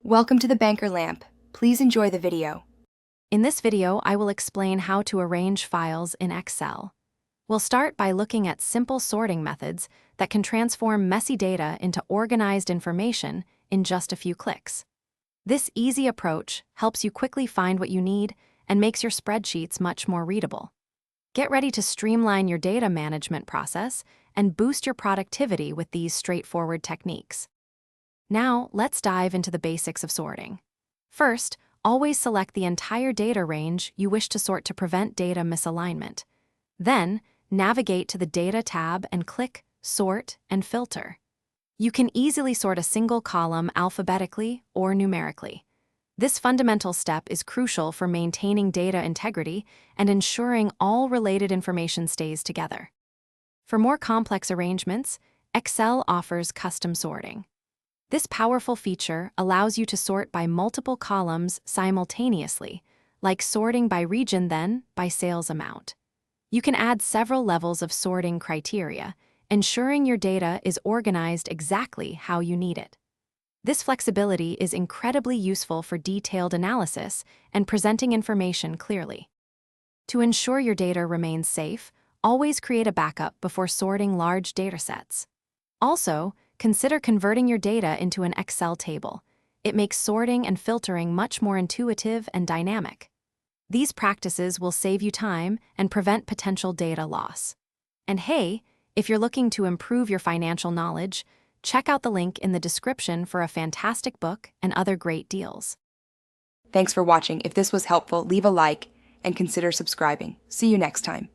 Welcome to the Banker Lamp. Please enjoy the video. In this video, I will explain how to arrange files in Excel. We'll start by looking at simple sorting methods that can transform messy data into organized information in just a few clicks. This easy approach helps you quickly find what you need and makes your spreadsheets much more readable. Get ready to streamline your data management process and boost your productivity with these straightforward techniques. Now, let's dive into the basics of sorting. First, always select the entire data range you wish to sort to prevent data misalignment. Then, navigate to the Data tab and click Sort and Filter. You can easily sort a single column alphabetically or numerically. This fundamental step is crucial for maintaining data integrity and ensuring all related information stays together. For more complex arrangements, Excel offers custom sorting. This powerful feature allows you to sort by multiple columns simultaneously, like sorting by region then by sales amount. You can add several levels of sorting criteria, ensuring your data is organized exactly how you need it. This flexibility is incredibly useful for detailed analysis and presenting information clearly. To ensure your data remains safe, always create a backup before sorting large datasets. Also, consider converting your data into an Excel table. It makes sorting and filtering much more intuitive and dynamic. These practices will save you time and prevent potential data loss. And hey, if you're looking to improve your financial knowledge, check out the link in the description for a fantastic book and other great deals. Thanks for watching. If this was helpful, leave a like and consider subscribing. See you next time.